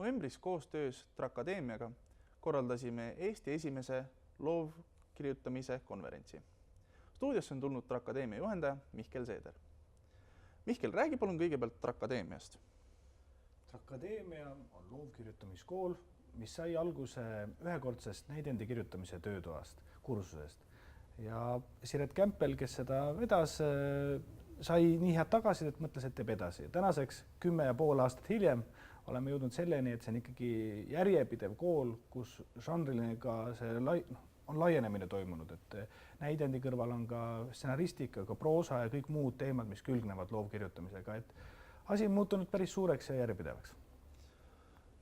Novembris koostöös Trakadeemiaga korraldasime Eesti esimese loovkirjutamise konverentsi. Stuudiosse on tulnud Trakadeemia juhendaja Mihkel Seeder. Mihkel, räägi palun kõigepealt Trakadeemiast. Trakadeemia on loovkirjutamiskool, mis sai alguse ühekordsest näidendi kirjutamise töötoast, kursusest. Ja Siret Kämpel, kes seda vedas, sai nii head tagasidet, mõtles, et teeb edasi. Tänaseks 10,5 aastat hiljem oleme jõudnud selleni, et see on ikkagi järjepidev kool, kus žanriline ka see on laienemine toimunud. Et näidendi kõrval on ka stsenaristika, ka proosa ja kõik muud teemad, mis külgnevad loovkirjutamisega. Et asi on muutunud päris suureks ja järjepidevaks.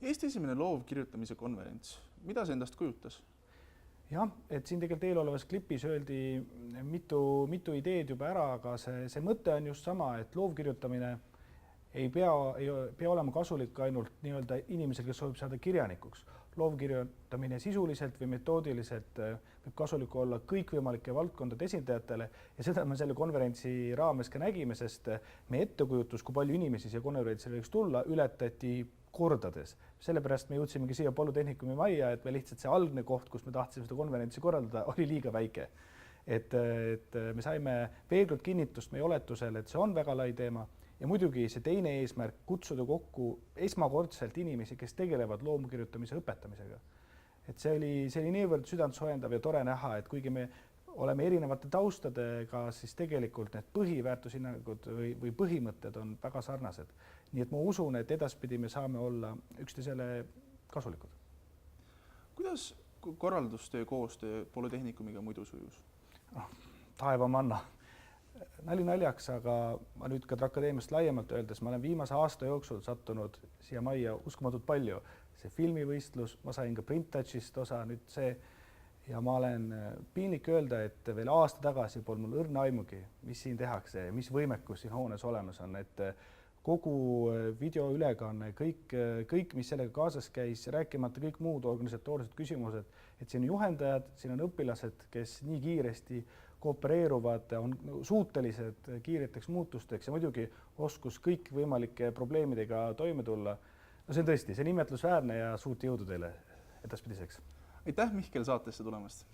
Eesti esimene loovkirjutamise konverents, mida see endast kujutas? Jah, et siin tegelikult eelolevas klipis öeldi mitu ideed juba ära, aga see mõte on just sama, et loovkirjutamine ei pea olema kasulik ainult nii-öelda inimesel, kes soovib saada kirjanikuks. Loovkirjutamine sisuliselt või metoodiliselt võib kasulik olla kõikvõimalike valdkondade esindajatele ja seda me selle konverentsi raames ka nägime, sest me ettekujutus, kui palju inimesi siia konverentsile võiks tulla, ületati kordades. Sellepärast me jõudsimegi siia Polütehnikumi majja, et me lihtsalt see algne koht, kus me tahtsime seda konverentsi korraldada, oli liiga väike. Et me saime veel kord kinnitust meie oletusele, et see on väga lai teema ja muidugi see teine eesmärk kutsuda kokku esmakordselt inimesi, kes tegelevad loomkirjutamise õpetamisega. Et see oli niivõrd südantsoojendav ja tore näha, et kuigi me oleme erinevate taustadega, siis tegelikult need põhiväärtushinnangud või põhimõtted on väga sarnased. Nii et ma usun, et edaspidi me saame olla üksteisele kasulikud. Kuidas korraldustöö koostöö Polütehnikumiga muidu sujus? Taeva manna. Nali naljaks, aga ma nüüd ka Trakadeemiast laiemalt öeldes, ma olen viimase aasta jooksul sattunud siia majja uskumatult palju. See filmivõistlus, ma sain ka Print Touchist osa nüüd see ja ma olen piinlik öelda, et veel aasta tagasi pole mul õrna aimugi, mis siin tehakse ja mis võimekus siin hoones olemas on, et kogu videoülekanne, kõik, mis sellega kaasas käis, rääkimata kõik muud organisatoorsed küsimused, et siin on juhendajad, siin on õpilased, kes nii kiiresti koopereeruvad, on suutelised kiireteks muutusteks ja muidugi oskus kõik võimalike probleemidega toime tulla. No see on tõesti, see nimetlusväärne ja suurt jõudu teile edaspidiseks. Aitäh, Mihkel, saatesse tulemast!